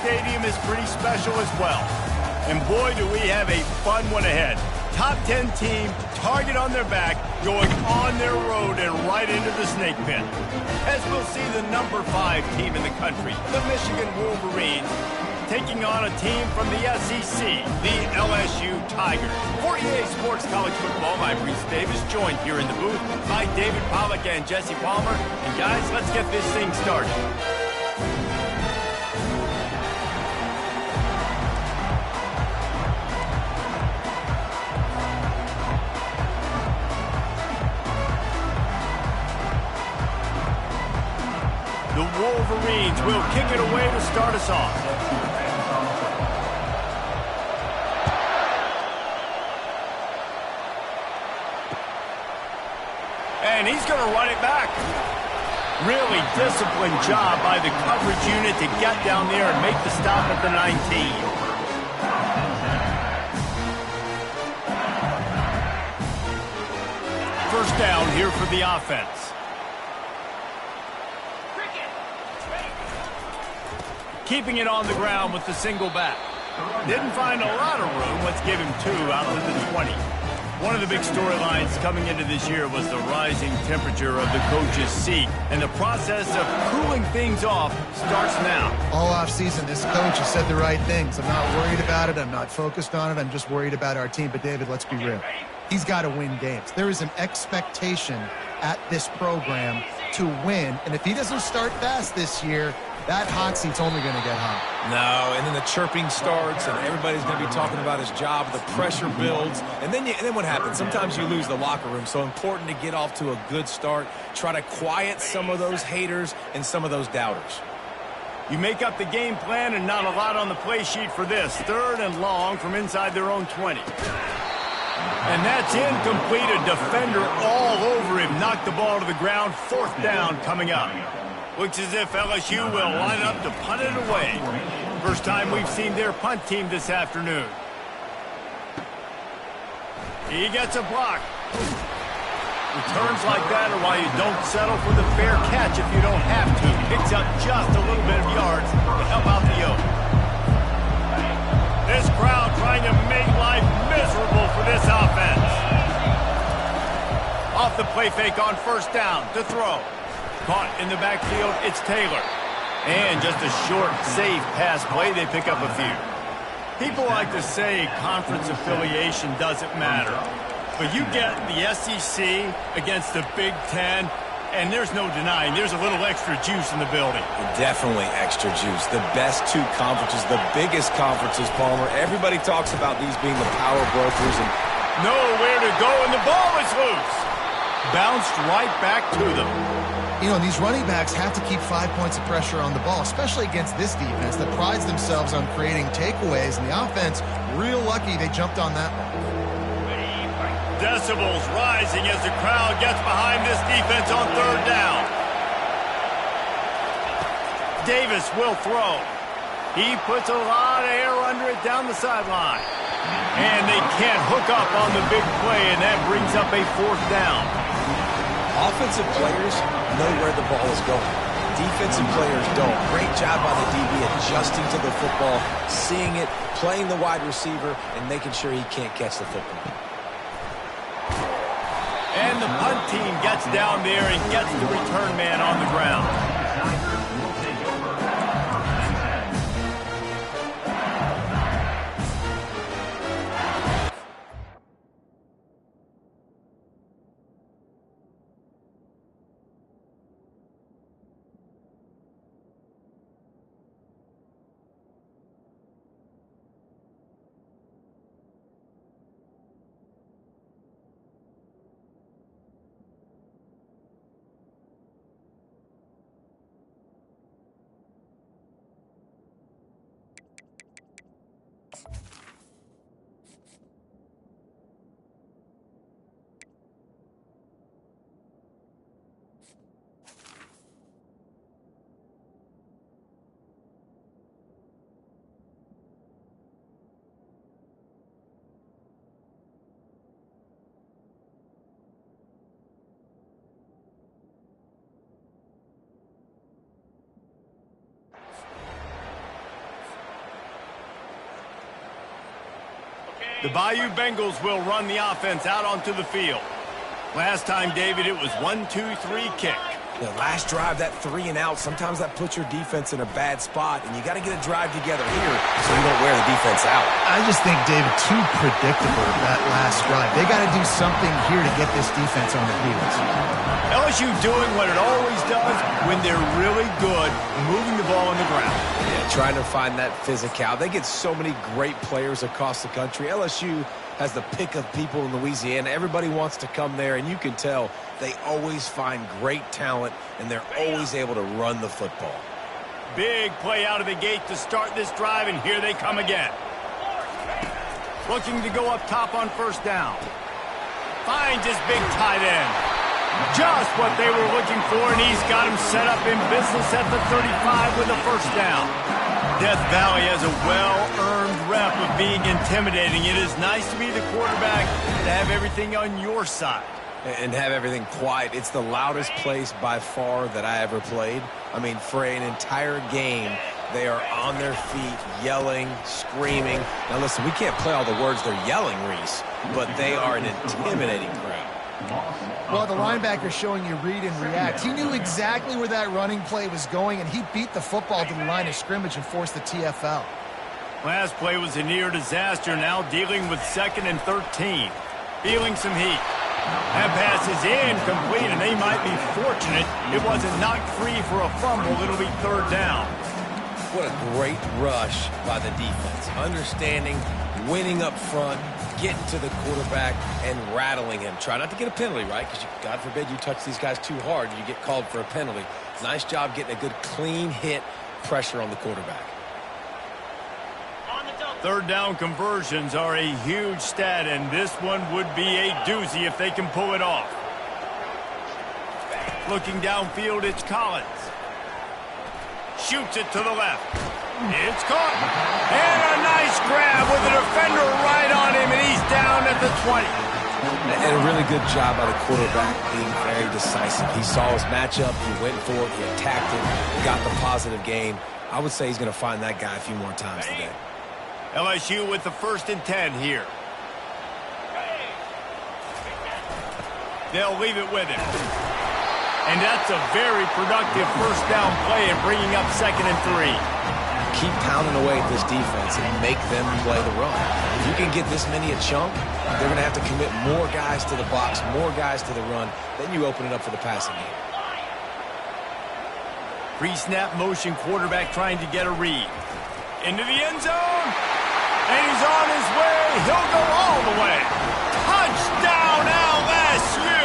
stadium is pretty special as well. And boy, do we have a fun one ahead. Top 10 team, target on their back, going on their road and right into the snake pit. As we'll see the number 5 team in the country, the Michigan Wolverines, taking on a team from the SEC, the LSU Tigers. For EA Sports College Football, I'm Reese Davis, joined here in the booth by David Pollack and Jesse Palmer. And guys, let's get this thing started. The Wolverines will kick it away to start us off. And he's going to run it back. Really disciplined job by the coverage unit to get down there and make the stop at the 19. First down here for the offense. Keeping it on the ground with the single back. Didn't find a lot of room. Let's give him 2 out to the 20. One of the big storylines coming into this year was the rising temperature of the coach's seat. And the process of cooling things off starts now. All offseason, this coach has said the right things. I'm not worried about it. I'm not focused on it. I'm just worried about our team. But, David, let's be real. He's got to win games. There is an expectation at this program to win. And if he doesn't start fast this year, that hot seat's only going to get hot. No, and then the chirping starts, and everybody's going to be talking about his job. The pressure builds, and then what happens? Sometimes you lose the locker room, so important to get off to a good start. Try to quiet some of those haters and some of those doubters. You make up the game plan, and not a lot on the play sheet for this. 3rd and long from inside their own 20. And that's incomplete. A defender all over him. Knocked the ball to the ground. 4th down coming up. Looks as if LSU will line up to punt it away. First time we've seen their punt team this afternoon. He gets a block. Returns like that are why you don't settle for the fair catch if you don't have to. Picks up just a little bit of yards to help out the Oak. This crowd trying to make life miserable for this offense. Off the play fake on first down to throw. Caught in the backfield, it's Taylor. And just a short, safe pass play, they pick up a few. People like to say conference affiliation doesn't matter. But you get the SEC against the Big Ten, and there's no denying there's a little extra juice in the building. Definitely extra juice. The best 2 conferences, the biggest conferences, Palmer. Everybody talks about these being the power brokers. And nowhere to go, and the ball is loose. Bounced right back to them. You know, these running backs have to keep 5 points of pressure on the ball, especially against this defense that prides themselves on creating takeaways. And the offense, real lucky they jumped on that one. Decibels rising as the crowd gets behind this defense on 3rd down. Davis will throw. He puts a lot of air under it down the sideline. And they can't hook up on the big play, and that brings up a 4th down. Offensive players know where the ball is going. Defensive players don't. Great job by the DB adjusting to the football, seeing it, playing the wide receiver, and making sure he can't catch the football. And the punt team gets down there and gets the return man on the ground. The Bayou Bengals will run the offense out onto the field. Last time, David, it was 1-2-3 kick. The last drive, that 3 and out, sometimes that puts your defense in a bad spot, and you got to get a drive together here so you don't wear the defense out. I just think, David, too predictable that last drive. They got to do something here to get this defense on their heels. LSU doing what it always does when they're really good, moving the ball on the ground. Yeah, trying to find that physical. They get so many great players across the country. LSU has the pick of people in Louisiana. Everybody wants to come there, and you can tell they always find great talent, and they're always able to run the football. Big play out of the gate to start this drive, and here they come again. Looking to go up top on first down. Finds his big tight end. Just what they were looking for, and he's got him set up in business at the 35 with a first down. Death Valley has a well-earned rep of being intimidating. It is nice to be the quarterback, to have everything on your side. And have everything quiet. It's the loudest place by far that I ever played. I mean, for an entire game, they are on their feet, yelling, screaming. Now, listen, we can't play all the words they're yelling, Reese, but they are an intimidating crowd. Well, the linebacker's showing you read and react. He knew exactly where that running play was going, and he beat the football to the line of scrimmage and forced the TFL. Last play was a near disaster, now dealing with 2nd and 13. Feeling some heat. That pass is incomplete, and they might be fortunate it wasn't knocked free for a fumble. It'll be 3rd down. What a great rush by the defense. Understanding, winning up front, getting to the quarterback, and rattling him. Try not to get a penalty, right? Because God forbid you touch these guys too hard and you get called for a penalty. Nice job getting a good clean hit, pressure on the quarterback. 3rd down conversions are a huge stat, and this one would be a doozy if they can pull it off. Looking downfield, it's Collins. Shoots it to the left. It's caught. And a nice grab with a defender right on him, and he's down at the 20. And a really good job by the quarterback being very decisive. He saw his matchup, he went for it, he attacked it, got the positive gain. I would say he's going to find that guy a few more times today. LSU with the 1st and 10 here. They'll leave it with him. And that's a very productive 1st down play and bringing up 2nd and 3. Keep pounding away at this defense and make them play the run. If you can get this many a chunk, they're going to have to commit more guys to the box, more guys to the run. Then you open it up for the passing game. Pre-snap motion, quarterback trying to get a read. Into the end zone. And he's on his way. He'll go all the way. Touchdown, LSU.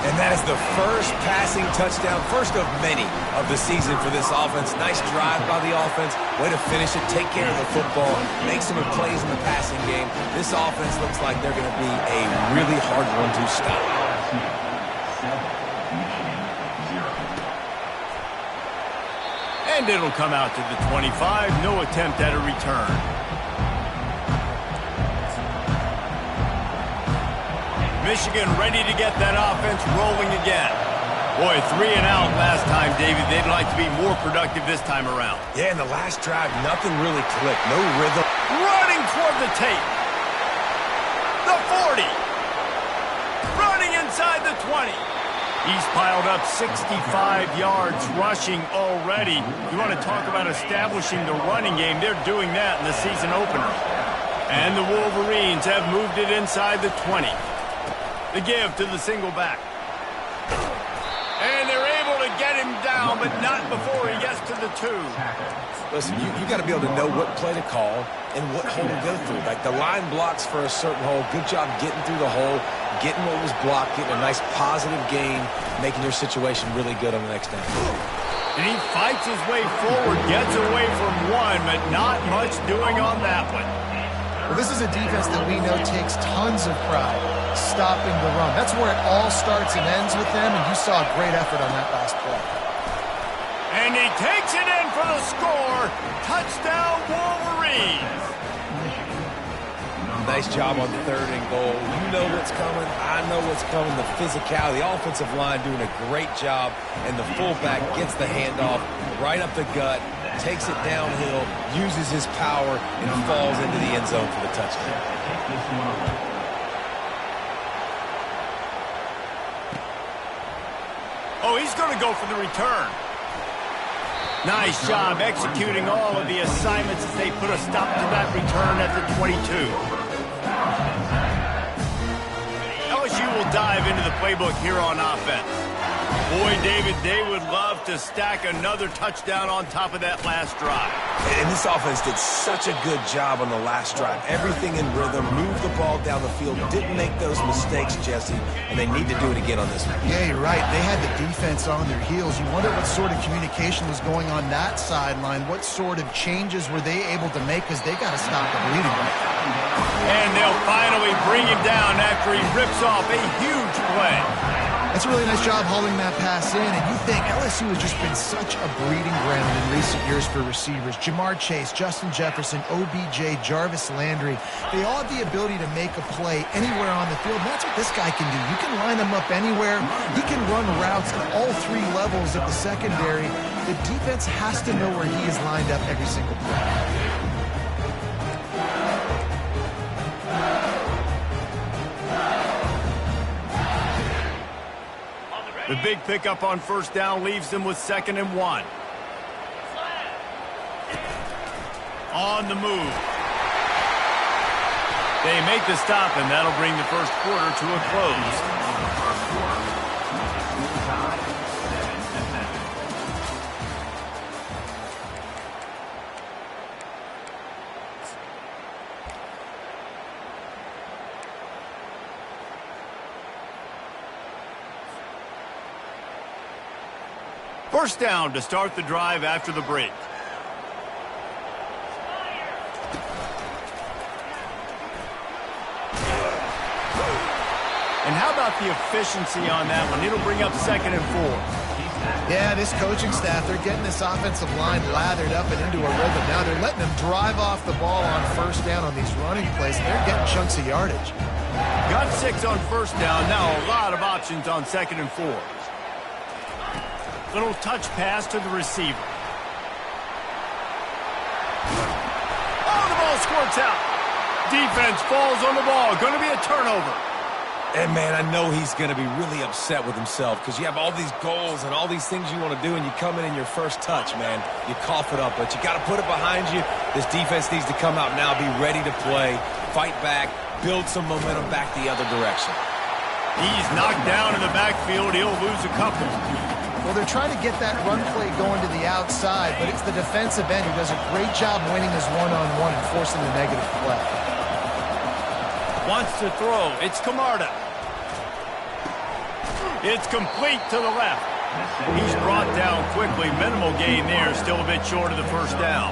And that is the first passing touchdown, first of many of the season for this offense. Nice drive by the offense. Way to finish it, take care of the football, make some plays in the passing game. This offense looks like they're going to be a really hard one to stop. And it'll come out to the 25. No attempt at a return. Michigan ready to get that offense rolling again. Boy, 3 and out last time, David. They'd like to be more productive this time around. Yeah, in the last drive, nothing really clicked. No rhythm. Running toward the tape. The 40. Running inside the 20. He's piled up 65 yards rushing already. You want to talk about establishing the running game. They're doing that in the season opener. And the Wolverines have moved it inside the 20. The give to the single back. And they're able to get him down, but not before he gets to the 2. Listen, you got to be able to know what play to call and what hole to go through. Like the line blocks for a certain hole. Good job getting through the hole, getting what was blocked, getting a nice positive gain, making your situation really good on the next down. And he fights his way forward, gets away from one, but not much doing on that one. Well, this is a defense that we know takes tons of pride stopping the run. That's where it all starts and ends with them, and you saw a great effort on that last play. And he takes it in for the score. Touchdown, Wolverines. Nice job on 3rd and goal. You know what's coming. I know what's coming. The physicality, the offensive line doing a great job, and the fullback gets the handoff right up the gut, takes it downhill, uses his power, and falls into the end zone for the touchdown. Oh, he's going to go for the return. Nice job executing all of the assignments as they put a stop to that return at the 22. LSU will dive into the playbook here on offense. Boy, David, they would love to stack another touchdown on top of that last drive. And this offense did such a good job on the last drive. Everything in rhythm, moved the ball down the field, didn't make those mistakes, Jesse, and they need to do it again on this one. Yeah, you're right. They had the defense on their heels. You wonder what sort of communication was going on that sideline. What sort of changes were they able to make, because they got to stop the bleeding right now. And they'll finally bring him down after he rips off a huge play. That's a really nice job hauling that pass in, and you think LSU has just been such a breeding ground in recent years for receivers. Jamar Chase, Justin Jefferson, OBJ, Jarvis Landry, they all have the ability to make a play anywhere on the field, and that's what this guy can do. You can line him up anywhere. He can run routes at all three levels of the secondary. The defense has to know where he is lined up every single play. The big pickup on first down leaves them with 2nd and 1. On the move. They make the stop, and that'll bring the first quarter to a close. First down to start the drive after the break. And how about the efficiency on that one? It'll bring up 2nd and 4. Yeah, this coaching staff, they're getting this offensive line lathered up and into a rhythm. Now they're letting them drive off the ball on first down on these running plays, and they're getting chunks of yardage. Got 6 on first down. Now a lot of options on 2nd and 4. Little touch pass to the receiver. Oh, the ball squirts out. Defense falls on the ball. Going to be a turnover. And, man, I know he's going to be really upset with himself because you have all these goals and all these things you want to do, and you come in your first touch, man. You cough it up, but you got to put it behind you. This defense needs to come out now, be ready to play, fight back, build some momentum back the other direction. He's knocked down in the backfield. He'll lose a couple. Well, they're trying to get that run play going to the outside, but it's the defensive end who does a great job winning his one-on-one and forcing the negative play. Wants to throw. It's Camarda. It's complete to the left. He's brought down quickly. Minimal gain there. Still a bit short of the first down.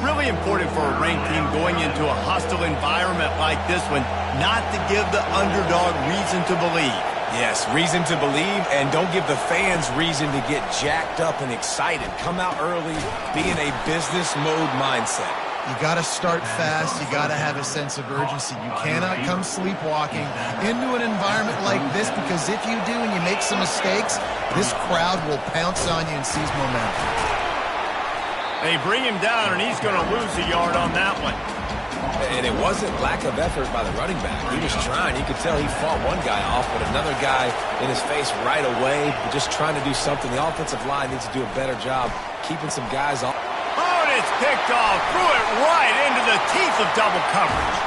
Really important for a ranked team going into a hostile environment like this one not to give the underdog reason to believe. Yes, reason to believe, and don't give the fans reason to get jacked up and excited. Come out early, be in a business mode mindset. You got to start fast. You got to have a sense of urgency. You cannot come sleepwalking into an environment like this, because if you do and you make some mistakes, this crowd will pounce on you and seize momentum. They bring him down, and he's going to lose a yard on that one. And it wasn't lack of effort by the running back. He was trying. You could tell he fought one guy off, but another guy in his face right away, just trying to do something. The offensive line needs to do a better job keeping some guys off. Oh, and it's picked off. Threw it right into the teeth of double coverage.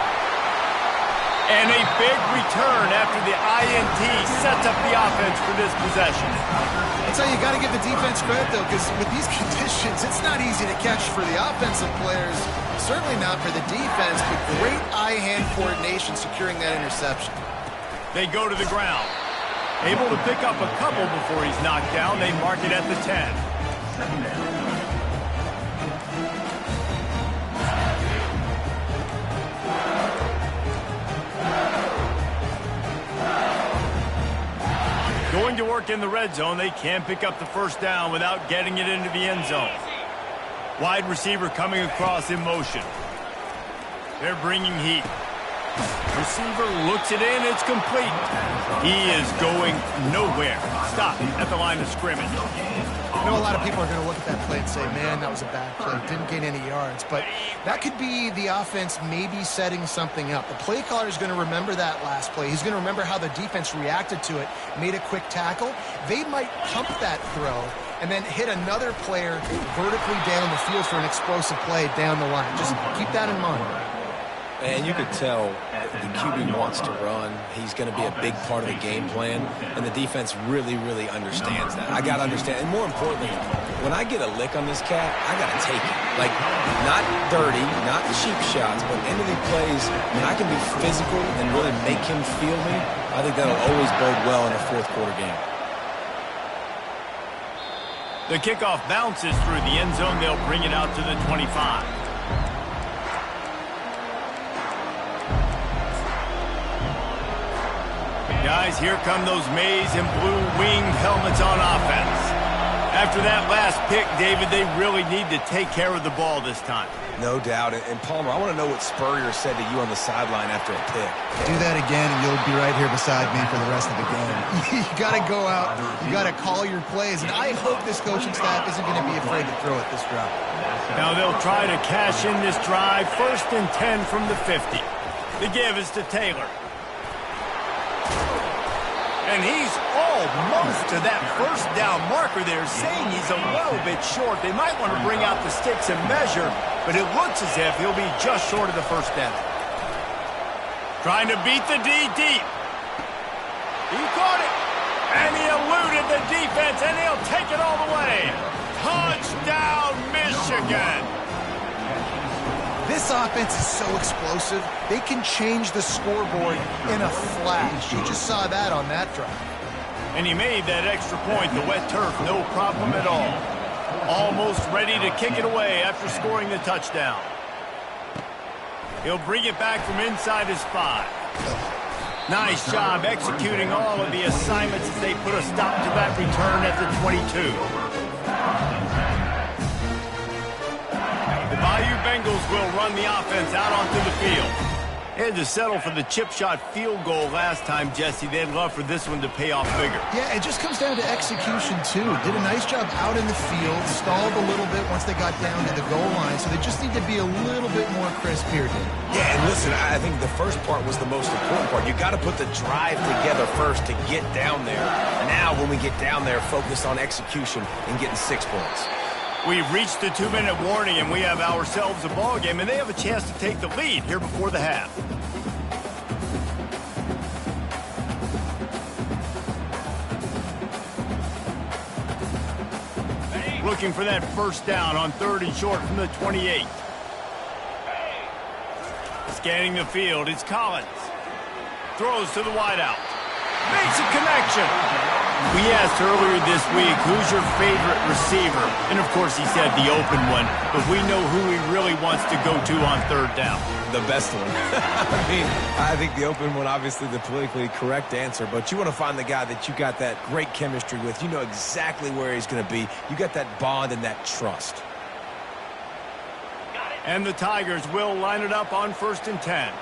And a big return after the INT sets up the offense for this possession. That's how you got to give the defense credit, though, because with these conditions, it's not easy to catch for the offensive players. Certainly not for the defense, but great eye-hand coordination securing that interception. They go to the ground. Able to pick up a couple before he's knocked down. They mark it at the 10. Going to work in the red zone. They can pick up the first down without getting it into the end zone. Wide receiver coming across in motion. They're bringing heat. Receiver looks it in. It's complete. He is going nowhere. Stop at the line of scrimmage. I know a lot of people are going to look at that play and say, man, that was a bad play. Didn't gain any yards. But that could be the offense maybe setting something up. The play caller is going to remember that last play. He's going to remember how the defense reacted to it, made a quick tackle. They might pump that throw and then hit another player vertically down the field for an explosive play down the line. Just keep that in mind. And you could tell the QB wants to run. He's going to be a big part of the game plan, and the defense really, really understands that. I got to understand. And more importantly, when I get a lick on this cat, I got to take it. Like, not dirty, not cheap shots, but end of the plays, when I can be physical and really make him feel me, I think that'll always bode well in a fourth-quarter game. The kickoff bounces through the end zone. They'll bring it out to the 25. Guys, here come those maize and blue winged helmets on offense. After that last pick, David, they really need to take care of the ball this time. No doubt. And Palmer, I want to know what Spurrier said to you on the sideline after a pick. Do that again, and you'll be right here beside me for the rest of the game. You got to go out. You got to call your plays. And I hope this coaching staff isn't going to be afraid to throw it this drive. Now they'll try to cash in this drive. 1st and 10 from the 50. The give is to Taylor. And he's almost to that first down marker there, saying he's a little bit short. They might want to bring out the sticks and measure, but it looks as if he'll be just short of the first down. Trying to beat the D deep. He caught it, and he eluded the defense, and he'll take it all the way. Touchdown, Michigan! This offense is so explosive, they can change the scoreboard in a flash. You just saw that on that drive. And he made that extra point, the wet turf, no problem at all. Almost ready to kick it away after scoring the touchdown. He'll bring it back from inside his 5. Nice job executing all of the assignments as they put a stop to that return at the 22. The Bayou Bengals will run the offense out onto the field. Had to settle for the chip shot field goal last time, Jesse. They'd love for this one to pay off bigger. Yeah, it just comes down to execution, too. Did a nice job out in the field, stalled a little bit once they got down to the goal line, so they just need to be a little bit more crisp here, dude. Yeah, and listen, I think the first part was the most important part. You got to put the drive together first to get down there. Now, when we get down there, focus on execution and getting 6 points. We've reached the 2-minute warning, and we have ourselves a ball game, and they have a chance to take the lead here before the half. Looking for that first down on 3rd and short from the 28. Scanning the field, it's Collins. Throws to the wideout. Makes a connection. We asked earlier this week, who's your favorite receiver? And, of course, he said the open one, but we know who he really wants to go to on 3rd down. The best one. I think the open one, obviously the politically correct answer, but you want to find the guy that you got that great chemistry with. You know exactly where he's going to be. You got that bond and that trust. And the Tigers will line it up on 1st and 10.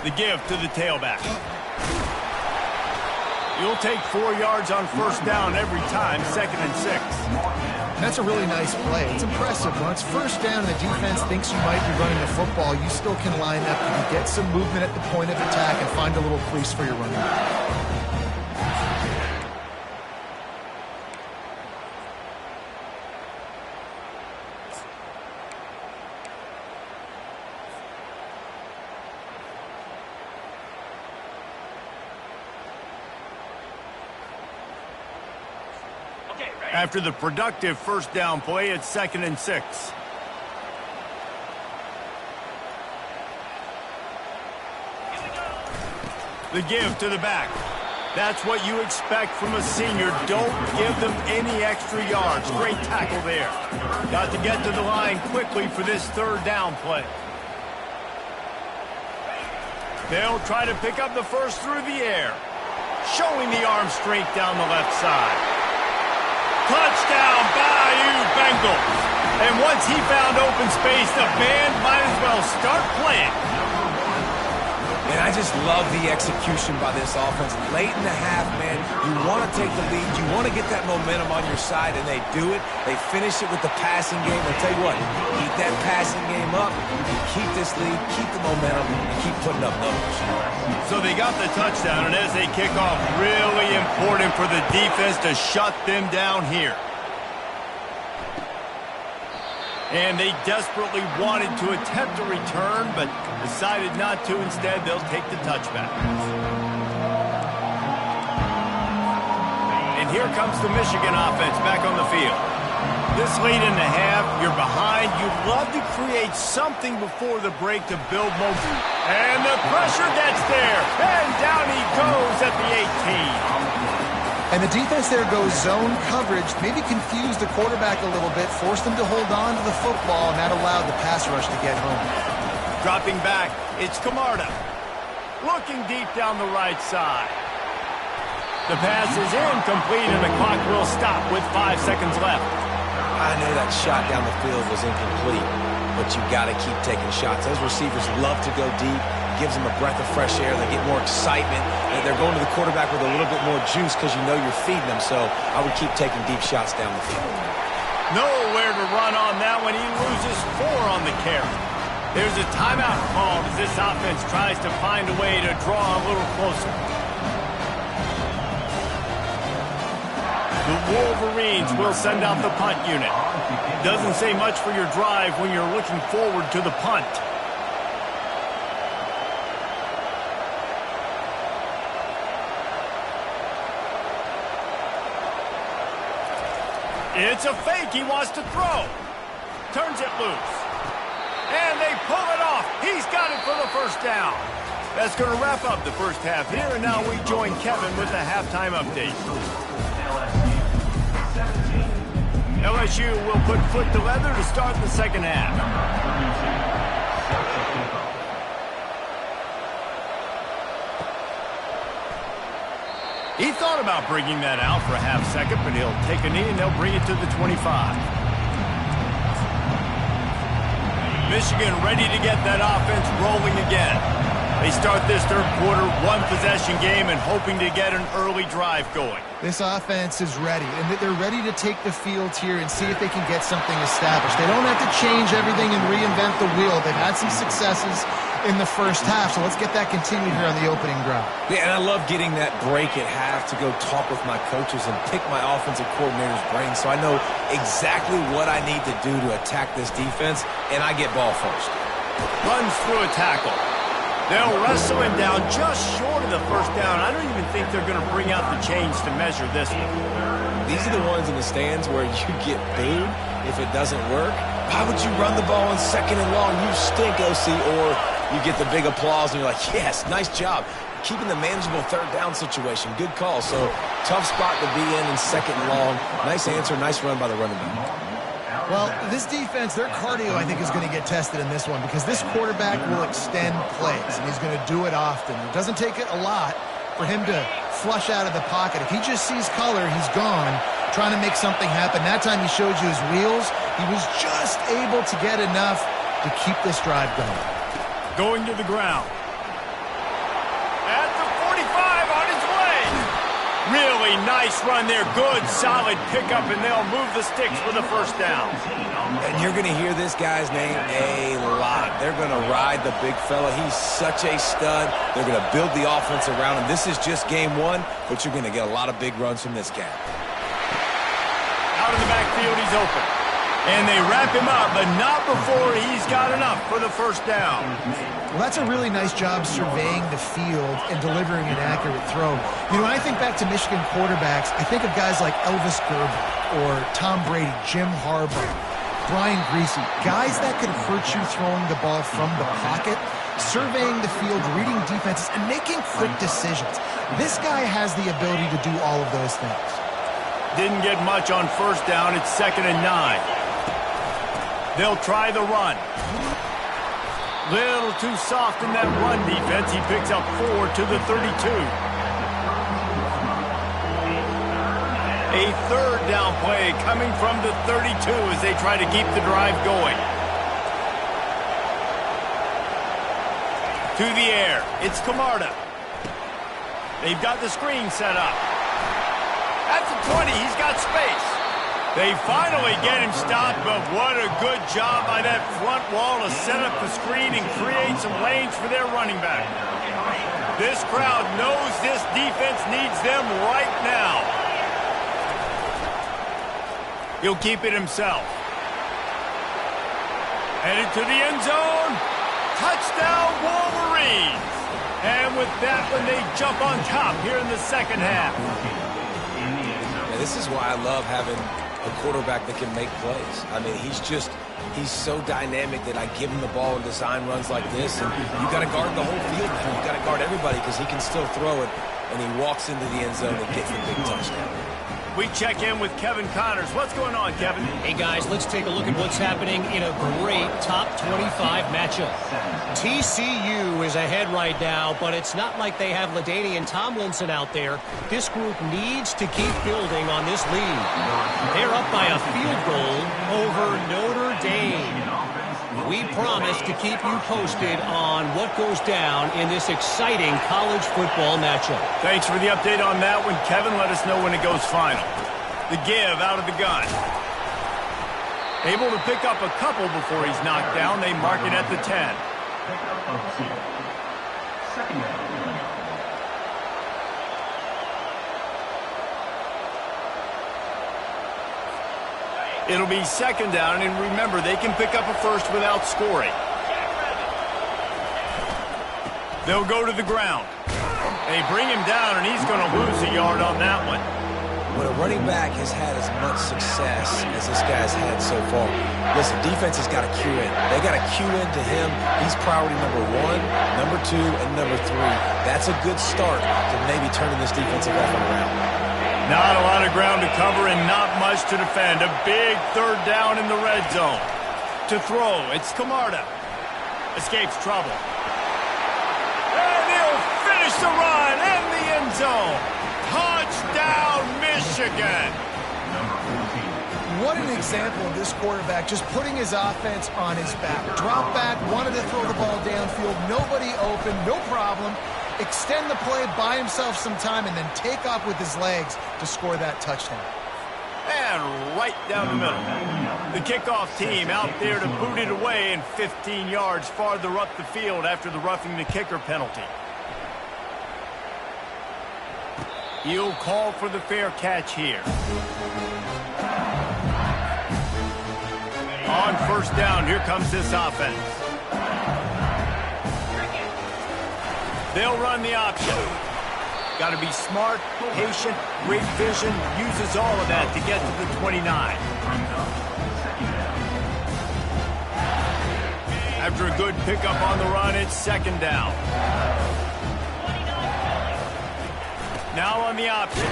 The give to the tailback. You'll take 4 yards on 1st down every time, 2nd and 6. That's a really nice play. It's impressive. When it's 1st down and the defense thinks you might be running the football, you still can line up. You can get some movement at the point of attack and find a little crease for your running back. After the productive 1st down play, it's 2nd and 6. The give to the back. That's what you expect from a senior. Don't give them any extra yards. Great tackle there. Got to get to the line quickly for this 3rd down play. They'll try to pick up the first through the air. Showing the arm strength down the left side. Touchdown, Bayou Bengals. And once Once he found open space, the band might as well start playing. And I just love the execution by this offense. Late in the half, man, you want to take the lead. You want to get that momentum on your side, and they do it. They finish it with the passing game. I'll tell you what, keep that passing game up. You can keep this lead, keep the momentum, and keep putting up numbers. So they got the touchdown, and as they kick off, really important for the defense to shut them down here. And they desperately wanted to attempt a return, but decided not to. Instead, they'll take the touchback. And here comes the Michigan offense back on the field. This late in the half, you're behind. You'd love to create something before the break to build momentum. And the pressure gets there. And down he goes at the 18. And the defense there goes zone coverage, maybe confused the quarterback a little bit, forced him to hold on to the football, and that allowed the pass rush to get home. Dropping back, it's Camarda. Looking deep down the right side. The pass is incomplete, and the clock will stop with 5 seconds left. I know that shot down the field was incomplete, but you got to keep taking shots. Those receivers love to go deep. Gives them a breath of fresh air. They get more excitement. They're going to the quarterback with a little bit more juice because you know you're feeding them. So I would keep taking deep shots down the field. Nowhere to run on that one. He loses 4 on the carry. There's a timeout called as this offense tries to find a way to draw a little closer. The Wolverines will send out the punt unit. Doesn't say much for your drive when you're looking forward to the punt. It's a fake. He wants to throw. Turns it loose. And they pull it off. He's got it for the first down. That's going to wrap up the first half here. And now we join Kevin with the halftime update. LSU will put foot to leather to start the second half. He thought about bringing that out for a half second, but he'll take a knee and they'll bring it to the 25. Michigan ready to get that offense rolling again. They start this third quarter, 1-possession game, and hoping to get an early drive going. This offense is ready, and they're ready to take the field here and see if they can get something established. They don't have to change everything and reinvent the wheel. They've had some successes in the first half, so let's get that continued here on the opening drive. Yeah, and I love getting that break at half to go talk with my coaches and pick my offensive coordinator's brain so I know exactly what I need to do to attack this defense, and I get ball first. Runs through a tackle. They'll wrestle him down just short of the first down. I don't even think they're going to bring out the chains to measure this one. These are the ones in the stands where you get booed if it doesn't work. Why would you run the ball in second and long? You stink, OC. Or you get the big applause and you're like, yes, nice job. Keeping the manageable third down situation. Good call. So tough spot to be in second and long. Nice answer, nice run by the running back. Well, this defense, their cardio, I think, is going to get tested in this one because this quarterback will extend plays, and he's going to do it often. It doesn't take it a lot for him to flush out of the pocket. If he just sees color, he's gone, trying to make something happen. That time he showed you his wheels. He was just able to get enough to keep this drive going. Going to the ground. At the 45 on his way. Really nice run there. Good, solid pickup, and they'll move the sticks for the first down. And you're going to hear this guy's name a lot. They're going to ride the big fella. He's such a stud. They're going to build the offense around him. This is just game one, but you're going to get a lot of big runs from this guy. Out of the backfield, he's open. And they wrap him up, but not before he's got enough for the first down. Well, that's a really nice job surveying the field and delivering an accurate throw. You know, when I think back to Michigan quarterbacks, I think of guys like Elvis Gerber or Tom Brady, Jim Harbaugh, Brian Griese, guys that could hurt you throwing the ball from the pocket, surveying the field, reading defenses, and making quick decisions. This guy has the ability to do all of those things. Didn't get much on first down. It's 2nd and 9. They'll try the run. Little too soft in that run defense. He picks up 4 to the 32. A third down play coming from the 32 as they try to keep the drive going. To the air, it's Camarda. They've got the screen set up. At the 20, he's got space. They finally get him stopped, but what a good job by that front wall to set up the screen and create some lanes for their running back. This crowd knows this defense needs them right now. He'll keep it himself. Headed to the end zone. Touchdown, Wolverines. And with that one, they jump on top here in the second half. Yeah, this is why I love having a quarterback that can make plays. I mean, he's so dynamic that I give him the ball and design runs like this, and you got to guard the whole field now. You got to guard everybody because he can still throw it, and he walks into the end zone and gets the big touchdown. We check in with Kevin Connors. What's going on, Kevin? Hey, guys, let's take a look at what's happening in a great top 25 matchup. TCU is ahead right now, but it's not like they have LaDainian Tomlinson out there. This group needs to keep building on this lead. They're up by a field goal over Notre Dame. We promise to keep you posted on what goes down in this exciting college football matchup. Thanks for the update on that one, Kevin. Let us know when it goes final. The give out of the gun. Able to pick up a couple before he's knocked down. They mark it at the 10. Second down. It'll be second down, and remember, they can pick up a first without scoring. They'll go to the ground. They bring him down, and he's going to lose a yard on that one. When a running back has had as much success as this guy's had so far, listen, defense has got to cue in. They got to cue into him. He's priority number 1, number 2, and number 3. That's a good start to maybe turning this defensive effort around. Not a lot of ground to cover and not much to defend. A big third down in the red zone. To throw, it's Camarda. Escapes trouble. And he'll finish the run in the end zone. Touchdown, Michigan. What an example of this quarterback just putting his offense on his back. Drop back, wanted to throw the ball downfield. Nobody open, no problem. Extend the play, buy himself some time, and then take off with his legs to score that touchdown. And right down the middle. The kickoff team out there to boot it away and 15 yards farther up the field after the roughing the kicker penalty. He'll call for the fair catch here. On first down, here comes this offense. They'll run the option. Got to be smart, patient, great vision, uses all of that to get to the 29. After a good pickup on the run, it's second down. Now on the option.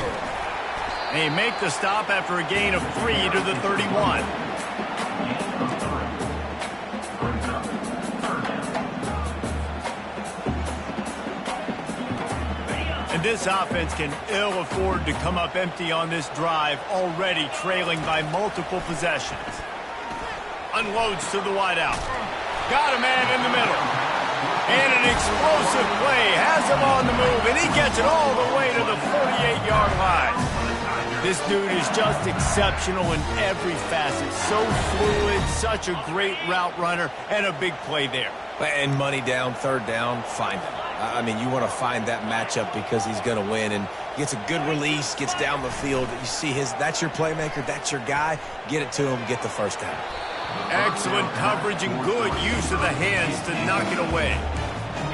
They make the stop after a gain of 3 to the 31. And this offense can ill afford to come up empty on this drive, already trailing by multiple possessions. Unloads to the wideout. Got a man in the middle. And an explosive play has him on the move, and he gets it all the way to the 48-yard line. This dude is just exceptional in every facet. So fluid, such a great route runner, and a big play there. And money down, third down, find him. I mean, you want to find that matchup because he's going to win, and gets a good release, gets down the field. You see that's your playmaker, that's your guy. Get it to him, get the first down. Excellent coverage and good use of the hands to knock it away.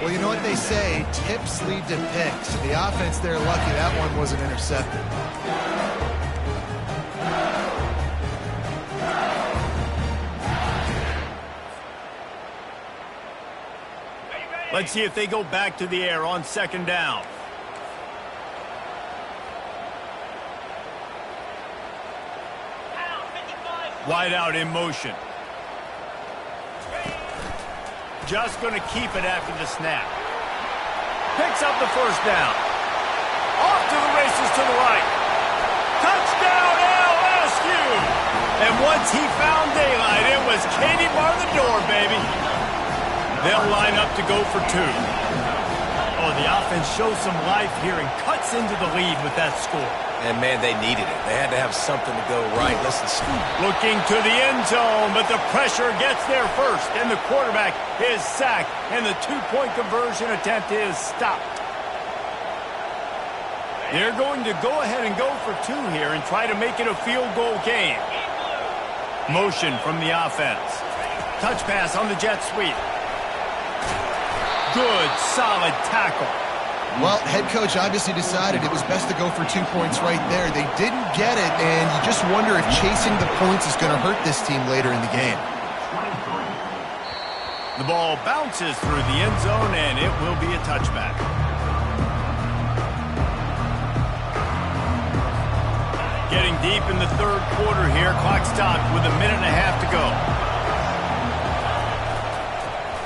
Well, you know what they say, tips lead to picks. The offense, they're lucky that one wasn't intercepted. Let's see if they go back to the air on second down. Wide out in motion. Just going to keep it after the snap. Picks up the first down. Off to the races to the right. Touchdown, And once he found daylight, it was Katie bar the door, baby. They'll line up to go for two. Oh, the offense shows some life here and cuts into the lead with that score. And, man, they needed it. They had to have something to go right. Listen, looking to the end zone, but the pressure gets there first, and the quarterback is sacked, and the two-point conversion attempt is stopped. They're going to go ahead and go for two here and try to make it a field goal game. Motion from the offense. Touch pass on the jet sweep. Good, solid tackle. Well, head coach obviously decided it was best to go for 2 points right there. They didn't get it, and you just wonder if chasing the points is going to hurt this team later in the game. The ball bounces through the end zone, and it will be a touchback. Getting deep in the third quarter here. Clock stopped with a minute and a half to go.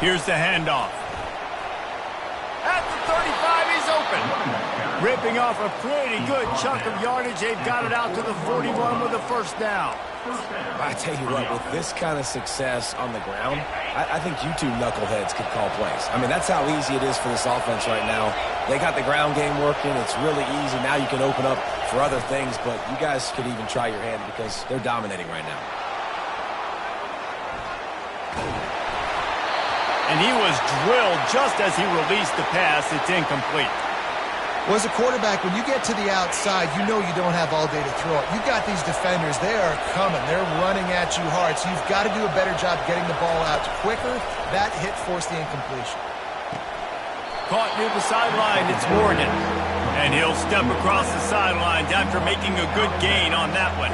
Here's the handoff. At the 35, he's open. Ripping off a pretty good chunk of yardage. They've got it out to the 41 with a first down. I tell you what, with this kind of success on the ground, I think you two knuckleheads could call plays. I mean, that's how easy it is for this offense right now. They got the ground game working. It's really easy. Now you can open up for other things, but you guys could even try your hand because they're dominating right now. And he was drilled just as he released the pass. It's incomplete. Well, as a quarterback, when you get to the outside, you know you don't have all day to throw it. You've got these defenders. They are coming. They're running at you hard. So you've got to do a better job getting the ball out quicker. That hit forced the incompletion. Caught near the sideline. It's Morgan. And he'll step across the sidelines after making a good gain on that one.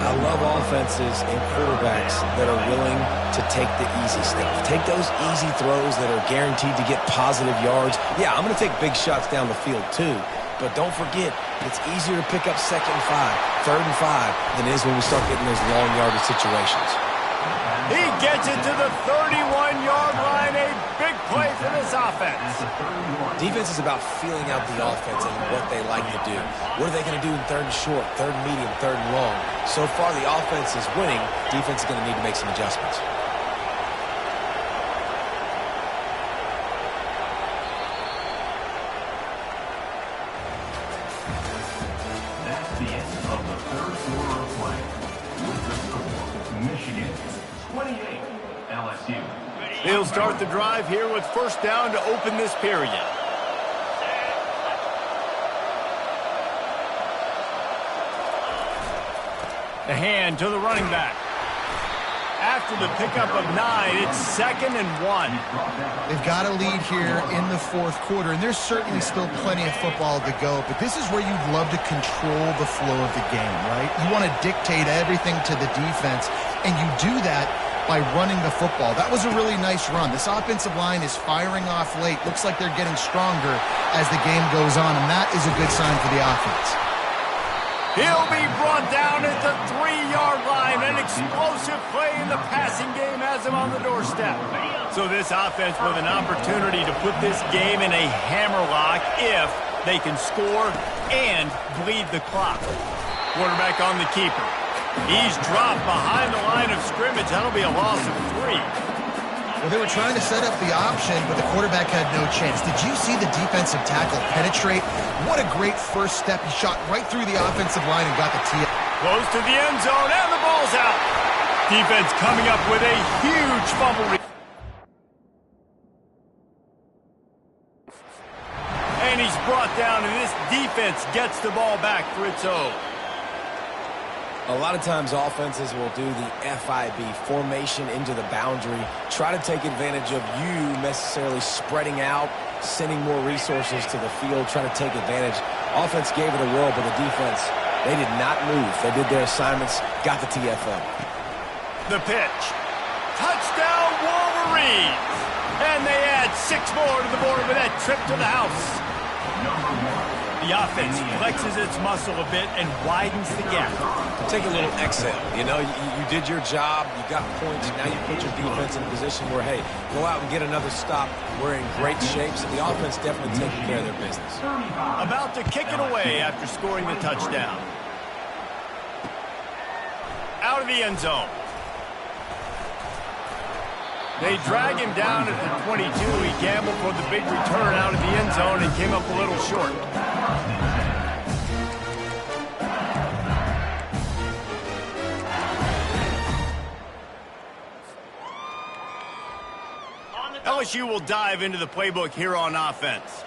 I love offenses and quarterbacks that are willing to take the easy stuff. Take those easy throws that are guaranteed to get positive yards. Yeah, I'm going to take big shots down the field too, but don't forget, it's easier to pick up 2nd and 5, 3rd and 5 than it is when we start getting those long yardage situations. He gets it to the 31-yard line. A big play for this offense. Defense is about feeling out the offense and what they like to do. What are they going to do in 3rd and short, 3rd and medium, 3rd and long? So far, the offense is winning. Defense is going to need to make some adjustments. That's the end of the third quarter of play. With the score, Michigan 28, LSU. They'll start the drive here with first down to open this period. The hand to the running back. After the pickup of 9, it's 2nd and 1. They've got a lead here in the fourth quarter, and there's certainly still plenty of football to go, but this is where you'd love to control the flow of the game, right? You want to dictate everything to the defense, and you do that by running the football. That was a really nice run. This offensive line is firing off late. Looks like they're getting stronger as the game goes on, and that is a good sign for the offense. He'll be brought down at the 3-yard line. An explosive play in the passing game has him on the doorstep. So this offense with an opportunity to put this game in a hammerlock if they can score and bleed the clock. Quarterback on the keeper. He's dropped behind the line of scrimmage. That'll be a loss of 3. Well, they were trying to set up the option, but the quarterback had no chance. Did you see the defensive tackle penetrate? What a great first step. He shot right through the offensive line and got the tee. Close to the end zone, and the ball's out. Defense coming up with a huge fumble. And he's brought down, and this defense gets the ball back for its own. A lot of times offenses will do the FIB, formation into the boundary, try to take advantage of you necessarily spreading out, sending more resources to the field, trying to take advantage. Offense gave it a whirl, but the defense, they did not move. They did their assignments, got the TFL. The pitch. Touchdown Wolverines! And they add 6 more to the board with that trip to the house. The offense flexes its muscle a bit and widens the gap. Take a little exhale. You know, you did your job. You got points. Now you put your defense in a position where, hey, go out and get another stop. We're in great shape, so the offense definitely taking care of their business. About to kick it away after scoring the touchdown. Out out of the end zone. They drag him down at the 22. He gambled for the big return out of the end zone and came up a little short. LSU will dive into the playbook here on offense.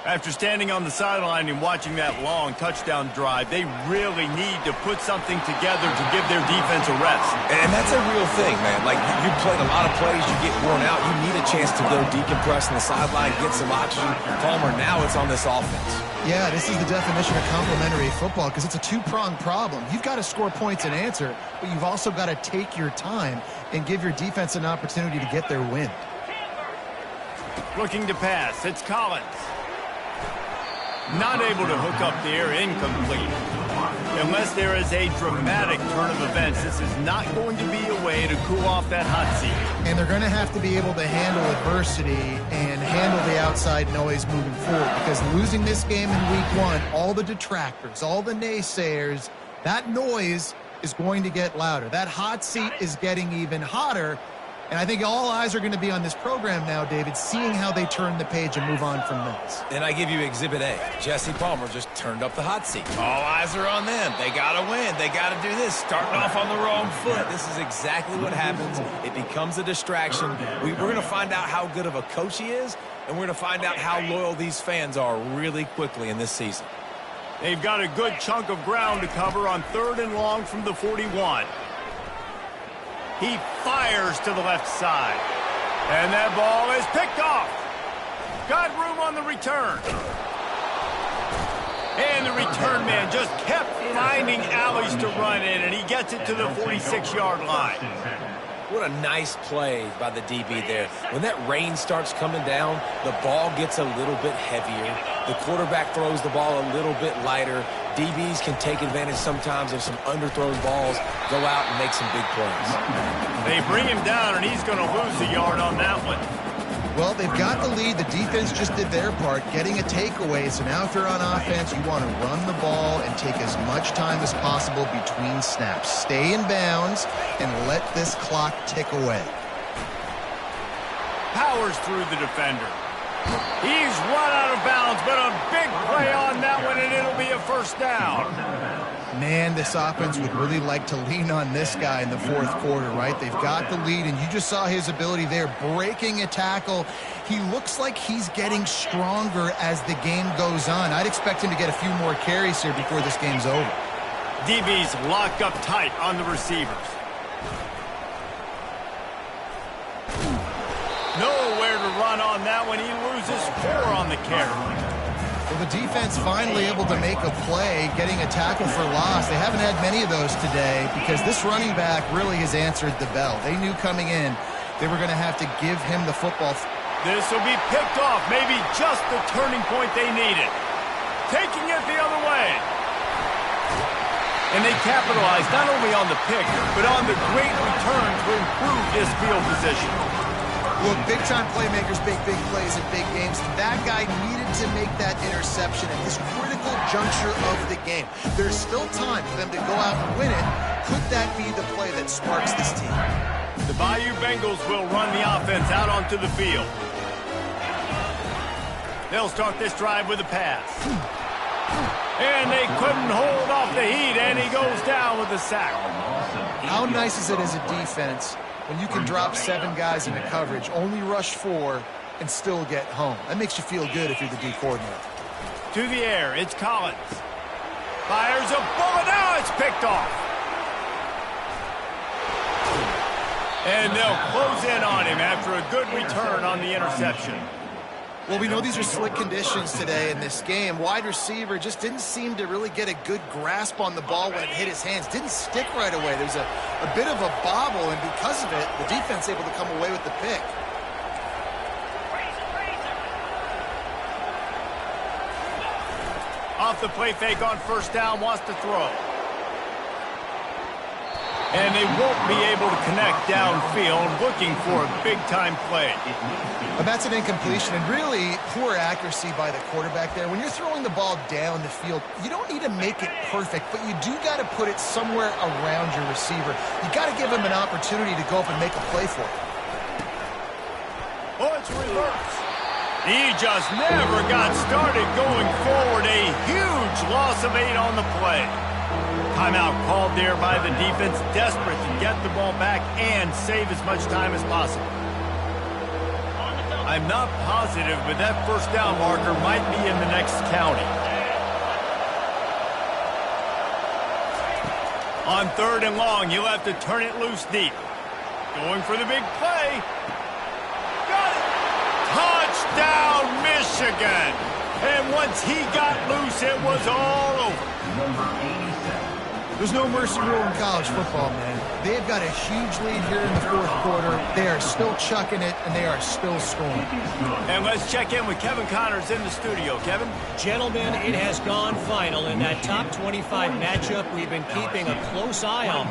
After standing on the sideline and watching that long touchdown drive, they really need to put something together to give their defense a rest. And that's a real thing, man. Like, you played a lot of plays, you get worn out, you need a chance to go decompress on the sideline, get some oxygen. Palmer, now it's on this offense. Yeah, this is the definition of complementary football because it's a two-pronged problem. You've got to score points and answer, but you've also got to take your time and give your defense an opportunity to get their wind. Looking to pass, it's Collins. Not able to hook up there, incomplete. Unless there is a dramatic turn of events, this is not going to be a way to cool off that hot seat. And they're going to have to be able to handle adversity and handle the outside noise moving forward because losing this game in week 1, all the detractors, all the naysayers, that noise is going to get louder. That hot seat is getting even hotter. And I think all eyes are going to be on this program now, David, seeing how they turn the page and move on from this. And I give you Exhibit A. Jesse Palmer just turned up the hot seat. All eyes are on them. They got to win. They got to do this. Starting off on the wrong foot. This is exactly what happens. It becomes a distraction. We're going to find out how good of a coach he is, and we're going to find out how loyal these fans are really quickly in this season. They've got a good chunk of ground to cover on 3rd and long from the 41. He fires to the left side. And that ball is picked off. Got room on the return. And the return man just kept finding alleys to run in, and he gets it to the 46-yard line. What a nice play by the DB there. When that rain starts coming down, the ball gets a little bit heavier. The quarterback throws the ball a little bit lighter. DBs can take advantage sometimes of some underthrown balls, go out and make some big plays. They bring him down, and he's going to lose a yard on that one. Well, they've got the lead. The defense just did their part, getting a takeaway. So now if you're on offense, you want to run the ball and take as much time as possible between snaps. Stay in bounds and let this clock tick away. Powers through the defender. He's run out of bounds, but a big play on that one, and it'll be a first down. Man, this offense would really like to lean on this guy in the 4th quarter, right? They've got the lead, and you just saw his ability there, breaking a tackle. He looks like he's getting stronger as the game goes on. I'd expect him to get a few more carries here before this game's over. DB's locked up tight on the receivers. Nowhere to run on that one. He loses 4 on the carry. Well, the defense finally able to make a play, getting a tackle for loss. They haven't had many of those today because this running back really has answered the bell. They knew coming in they were going to have to give him the football. This will be picked off, maybe just the turning point they needed. Taking it the other way. And they capitalized not only on the pick, but on the great return to improve this field position. Look, big-time playmakers make big plays in big games. That guy needed to make that interception at this critical juncture of the game. There's still time for them to go out and win it. Could that be the play that sparks this team? The Bayou Bengals will run the offense out onto the field. They'll start this drive with a pass. And they couldn't hold off the heat, and he goes down with a sack. How nice is it as a defense when you can drop 7 guys into coverage, only rush 4, and still get home? That makes you feel good if you're the D coordinator. To the air, it's Collins. Fires a bullet, now it's picked off. And they'll close in on him after a good return on the interception. Well, we know these are slick conditions today in this game. Wide receiver just didn't seem to really get a good grasp on the ball when it hit his hands. Didn't stick right away. There's a bit of a bobble, and because of it, the defense able to come away with the pick. Off the play fake on first down, wants to throw. And they won't be able to connect downfield, looking for a big-time play. But that's an incompletion, and really poor accuracy by the quarterback there. When you're throwing the ball down the field, you don't need to make it perfect, but you do got to put it somewhere around your receiver. You got to give him an opportunity to go up and make a play for it. Oh, it's reverse. He just never got started going forward. A huge loss of 8 on the play. Timeout called there by the defense, desperate to get the ball back and save as much time as possible. I'm not positive, but that first down marker might be in the next county. On 3rd and long, he'll have to turn it loose deep. Going for the big play. Got it! Touchdown, Michigan! And once he got loose, it was all over. Number 87. There's no mercy rule in college football, man. They've got a huge lead here in the 4th quarter. They are still chucking it, and they are still scoring. And let's check in with Kevin Connors in the studio. Kevin? Gentlemen, it has gone final in that top 25 matchup we've been keeping a close eye on.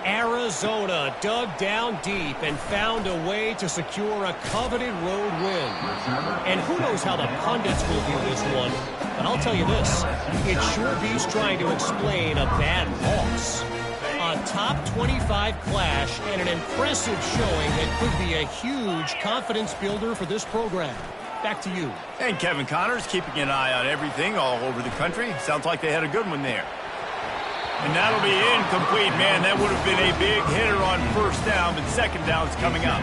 Arizona dug down deep and found a way to secure a coveted road win. And who knows how the pundits will view this one, but I'll tell you this, it sure beats trying to explain a bad loss. A top 25 clash and an impressive showing that could be a huge confidence builder for this program. Back to you. And Kevin Connors keeping an eye on everything all over the country. Sounds like they had a good one there. And that'll be incomplete, man. That would have been a big hitter on 1st down, but 2nd down's coming up.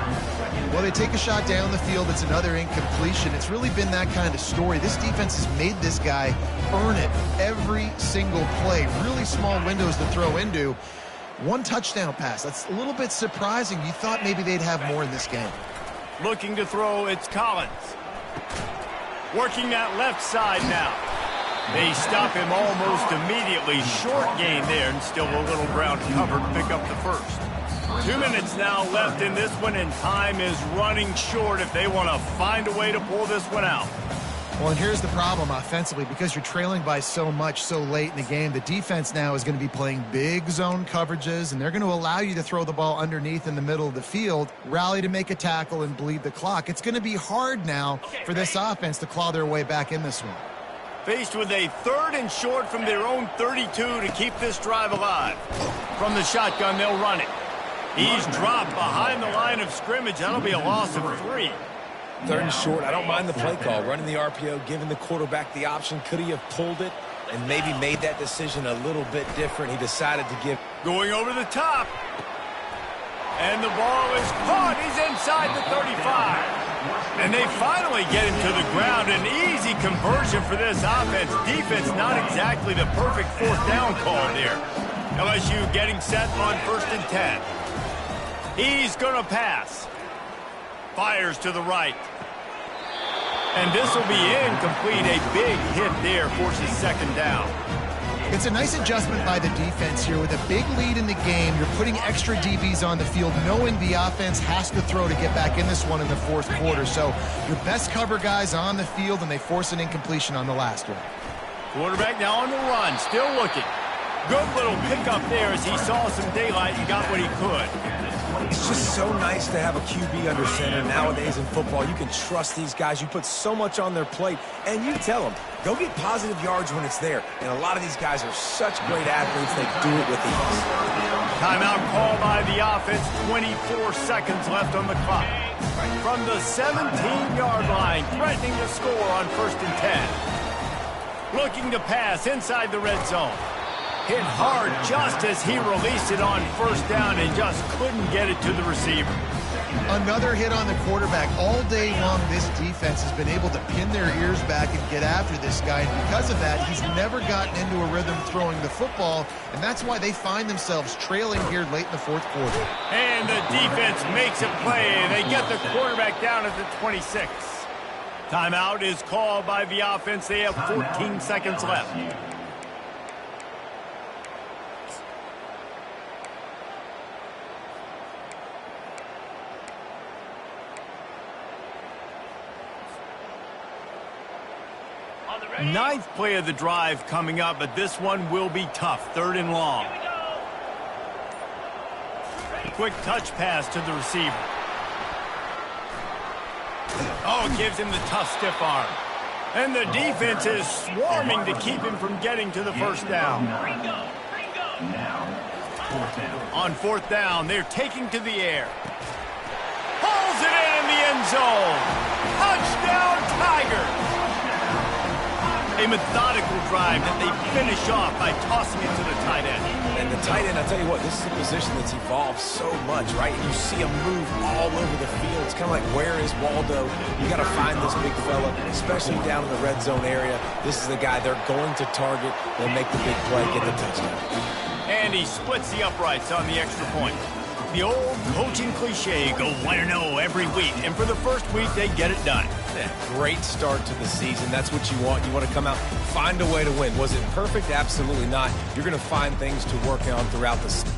Well, they take a shot down the field. It's another incompletion. It's really been that kind of story. This defense has made this guy earn it every single play. Really small windows to throw into. 1 touchdown pass. That's a little bit surprising. You thought maybe they'd have more in this game. Looking to throw, it's Collins. Working that left side now. They stop him almost immediately. Short gain there, and still a little ground cover to pick up the first. 2 minutes now left in this one, and time is running short if they want to find a way to pull this one out. Well, and here's the problem offensively. Because you're trailing by so much so late in the game, the defense now is going to be playing big zone coverages, and they're going to allow you to throw the ball underneath in the middle of the field, rally to make a tackle, and bleed the clock. It's going to be hard now for this offense to claw their way back in this one. Faced with a 3rd and short from their own 32 to keep this drive alive. From the shotgun, they'll run it. He's dropped behind the line of scrimmage. That'll be a loss of 3. 3rd and short, I don't mind the play call. Running the RPO, giving the quarterback the option. Could he have pulled it and maybe made that decision a little bit different? He decided to give. Going over the top. And the ball is caught. He's inside the 35. And they finally get him to the ground. An easy conversion for this offense. Defense not exactly the perfect 4th down call there. LSU getting set on 1st and 10. He's going to pass. Fires to the right. And this will be incomplete. A big hit there forces 2nd down. It's a nice adjustment by the defense here. With a big lead in the game, you're putting extra DBs on the field, knowing the offense has to throw to get back in this one in the 4th quarter. So your best cover guys on the field, and they force an incompletion on the last one. Quarterback now on the run, still looking. Good little pickup there as he saw some daylight and got what he could. It's just so nice to have a QB under center nowadays in football. You can trust these guys. You put so much on their plate, and you tell them, go get positive yards when it's there. And a lot of these guys are such great athletes, they do it with ease. Timeout called by the offense. 24 seconds left on the clock. From the 17-yard line, threatening to score on 1st and 10. Looking to pass inside the red zone. Hit hard just as he released it on 1st down and just couldn't get it to the receiver. Another hit on the quarterback. All day long, this defense has been able to pin their ears back and get after this guy. And because of that, he's never gotten into a rhythm throwing the football. And that's why they find themselves trailing here late in the 4th quarter. And the defense makes a play. They get the quarterback down at the 26. Timeout is called by the offense. They have 14 seconds left. Ninth play of the drive coming up, but this one will be tough. 3rd and long. Quick touch pass to the receiver. Oh, it gives him the tough stiff arm. And the defense is swarming to keep him from getting to the first down. On fourth down, they're taking to the air. Hauls it in the end zone. Touchdown, Tigers. A methodical drive that they finish off by tossing it to the tight end. And the tight end, I'll tell you what, this is a position that's evolved so much, right? You see him move all over the field. It's kind of like, where is Waldo? You got to find this big fella, especially down in the red zone area. This is the guy they're going to target. They'll make the big play, get the touchdown. And he splits the uprights on the extra point. The old coaching cliche, go 1-0 every week. And for the first week, they get it done. Yeah, great start to the season. That's what you want. You want to come out, find a way to win. Was it perfect? Absolutely not. You're going to find things to work on throughout the season.